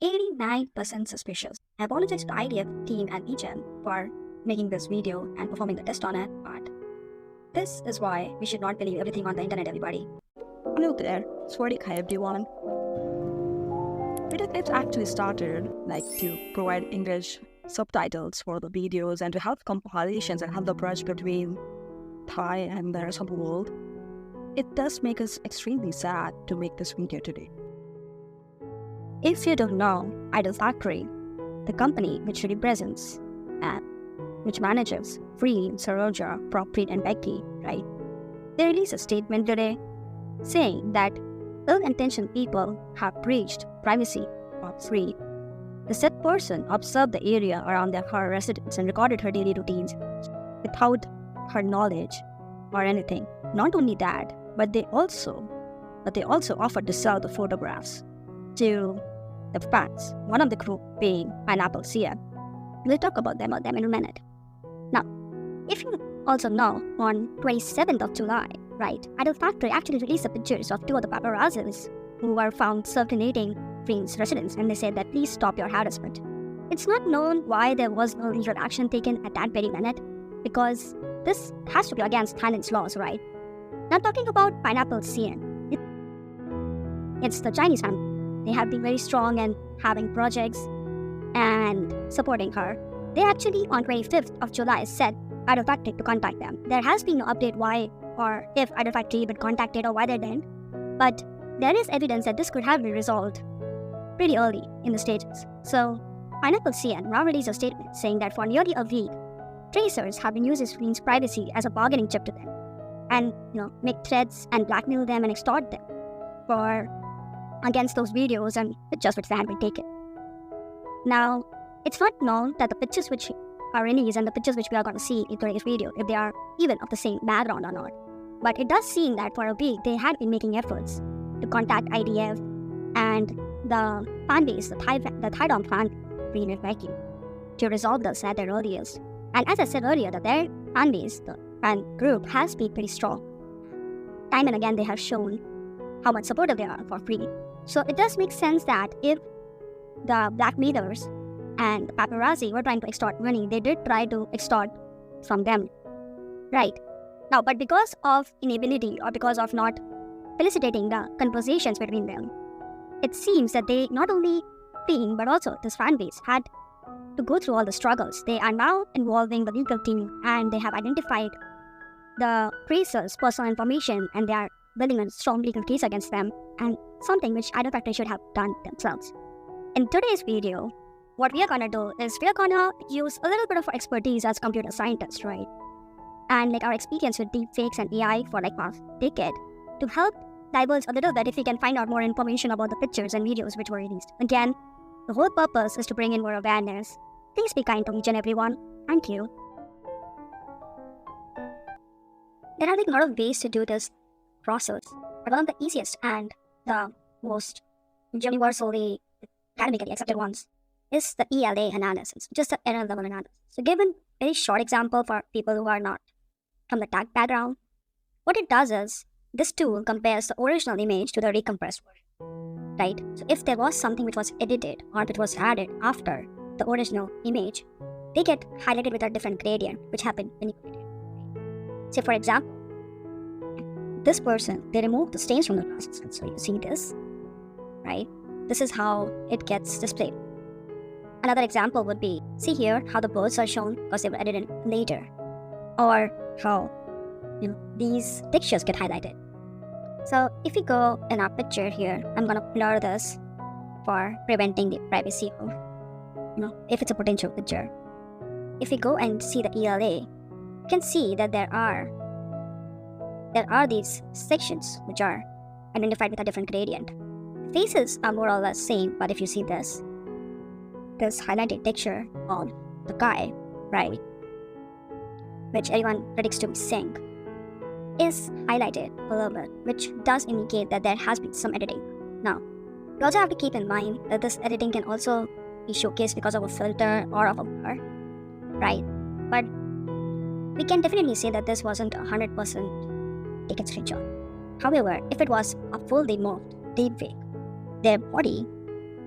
89% suspicious. I apologize to the IDF team and EGEN for making this video and performing the test on it, but this is why we should not believe everything on the internet, everybody. Hello there, Hi everyone. BitAclips actually started to provide English subtitles for the videos and to help compilations and help the bridge between Thai and the rest of the world. It does make us extremely sad to make this video today. If you don't know, Idolfactory, the company which represents and which manages Freen Sarocha from Freen and Becky, right? They released a statement today saying that ill-intentioned people have breached privacy of Freen. The said person observed the area around her residence and recorded her daily routines without her knowledge or anything. Not only that, but they also offered to sell the photographs to the fans, one of the group being PineappleCN. We'll talk about them in a minute. Now, if you also know, on 27th of July, right, Idolfactory actually released the pictures of two of the paparazzis who were found circulating Freen's residence, and they said that please stop your harassment. It's not known why there was no legal action taken at that very minute, because this has to be against Thailand's laws, right? Now talking about PineappleCN, it's the Chinese family. They have been very strong and having projects and supporting her. They actually, on 25th of July, said Idolfactory to contact them. There has been no update why or if Idolfactory even contacted or why they didn't, but there is evidence that this could have been resolved pretty early in the stages. So, PineappleCN now released a statement saying that for nearly a week, tracers have been using Freen's privacy as a bargaining chip to them, and make threats and blackmail them and extort them against those videos and pictures which they had been taken. Now, it's not known that the pictures which are released and the pictures which we are going to see in today's video, if they are even of the same background or not. But it does seem that for a week, they had been making efforts to contact IDF and the fan base, the Thai Dom fan, Freenbecky, to resolve this at their earliest. And as I said earlier, that their fan base, the fan group, has been pretty strong. Time and again, they have shown how much supportive they are for Freen. So it does make sense that if the blackmailers and the paparazzi were trying to extort money, they did try to extort from them, right? Now, but because of inability or because of not felicitating the conversations between them, it seems that they not only Freen but also this fan base had to go through all the struggles. They are now involving the legal team and they have identified the tracers' personal information and they are building a strong legal case against them, and something which Idolfactory should have done themselves. In today's video, what we are gonna do is we are gonna use a little bit of our expertise as computer scientists, right? And our experience with deepfakes and AI for past decade to help divulge a little bit if we can find out more information about the pictures and videos which were released. Again, the whole purpose is to bring in more awareness. Please be kind to each and everyone. Thank you. There are a lot of ways to do this process, but one of the easiest and the most universally academically accepted ones is the ELA analysis, just the error level analysis. So given a very short example for people who are not from the tech background, what it does is this tool compares the original image to the recompressed version, right? So if there was something which was edited or which was added after the original image, they get highlighted with a different gradient which have been manipulated. Say for example, this person, they remove the stains from the glasses. So you see this, right? This is how it gets displayed. Another example would be, see here how the birds are shown because they were edited later, or how these textures get highlighted. So if we go in our picture here, I'm gonna blur this for preventing the privacy of, if it's a potential picture. If we go and see the ELA, you can see that there are these sections which are identified with a different gradient. Faces are more or less same, but if you see this highlighted texture of the guy, right, which everyone predicts to be Singh, is highlighted a little bit, which does indicate that there has been some editing. Now, you also have to keep in mind that this editing can also be showcased because of a filter or of a blur, right? But we can definitely say that this wasn't 100% taken screenshot. However, if it was a fully morphed deepfake, their body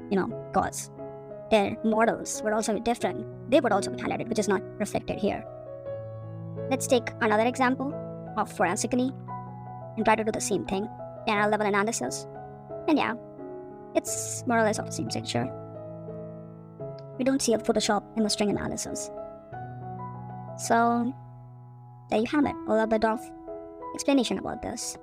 because their models would also be different. They would also be highlighted, which is not reflected here. Let's take another example of Forensically and try to do the same thing, channel level analysis. And yeah, it's more or less of the same picture. We don't see a Photoshop in the string analysis. So there you have it, a little bit of explanation about this.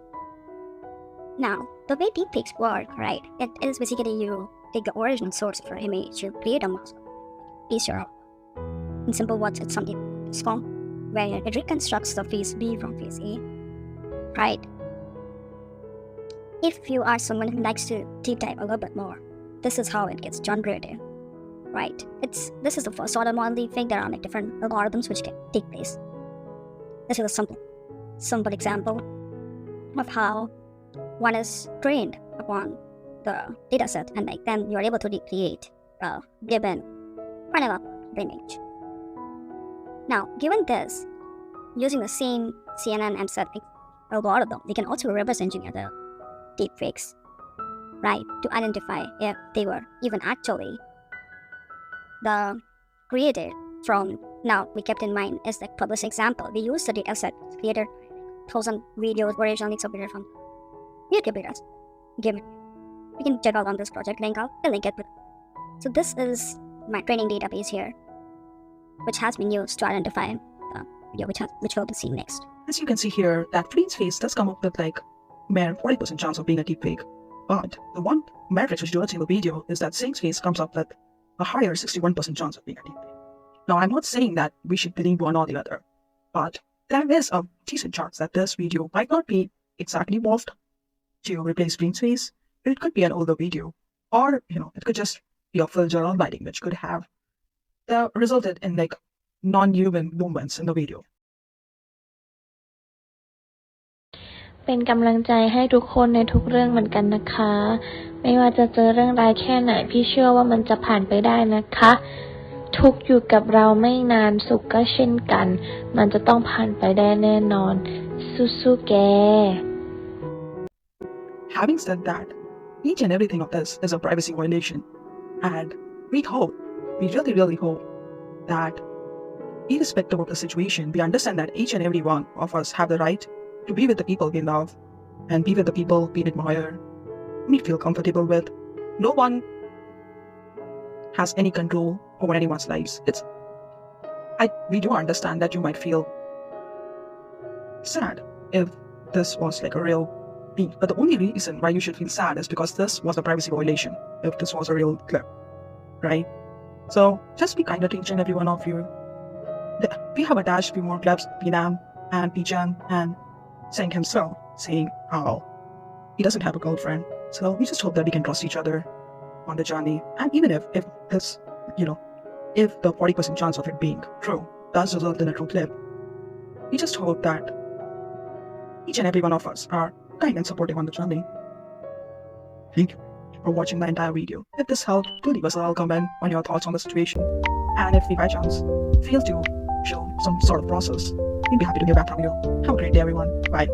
Now, the way deepfakes work, right, it is basically you take the original source of your image, you create a mask, face your in simple words, it's something SCOM, where it reconstructs the face B from face A, right? If you are someone who likes to deep dive a little bit more, this is how it gets generated, right? This is the first order model deepfake. There are like different algorithms which can take place. This is a simple example of how one is trained upon the dataset, and then you are able to recreate a given pineapple image. Now, given this, using the same CNN and set algorithm, we can also reverse engineer the deepfakes, right, to identify if they were even actually created from. Now, we kept in mind is that for this example, we used the dataset created 1,000 videos originally submitted from YouTube videos. You can check out on this project link. I'll link it. So this is my training database here, which has been used to identify the video which will be seen next. As you can see here, that Freen's face does come up with like mere 40% chance of being a deepfake. But the one metric which you don't see in the video is that Sing's face comes up with a higher 61% chance of being a deepfake. Now, I'm not saying that we should believe one or the other, but there is a decent chance that this video might not be exactly morphed to replace Freen's face. It could be an older video, or it could just be a filter or lighting which could have resulted in like non-human movements in the video. เป็นกำลังใจให้ทุกคนในทุกเรื่องเหมือนกันนะคะไม่ว่าจะเจอเรื่องร้ายแค่ไหนพี่เชื่อว่ามันจะผ่านไปได้นะคะทุกข์อยู่กับเราไม่นานสุขก็เช่นกันมันจะต้องผ่านไปได้แน่นอนสู้ๆแก Having said that, each and everything of this is a privacy violation, and we really hope that irrespective of the situation, we understand that each and every one of us have the right to be with the people we love and be with the people we admire, we feel comfortable with. No one has any control over anyone's lives. We do understand that you might feel sad if this was like a real being, but the only reason why you should feel sad is because this was a privacy violation, if this was a real clip, right? So just be kinder to each and every one of you. We have attached a few more clips, Pinam and Pichan and Seng himself saying how he doesn't have a girlfriend. So we just hope that we can trust each other on the journey. And even if this, if the 40% chance of it being true does result in a true clip, we just hope that each and every one of us are kind and supportive on the journey. Thank you for watching the entire video. If this helped, do leave us a little comment on your thoughts on the situation. And if we by chance fail to show some sort of process, we'd be happy to hear back from you. Have a great day, everyone. Bye.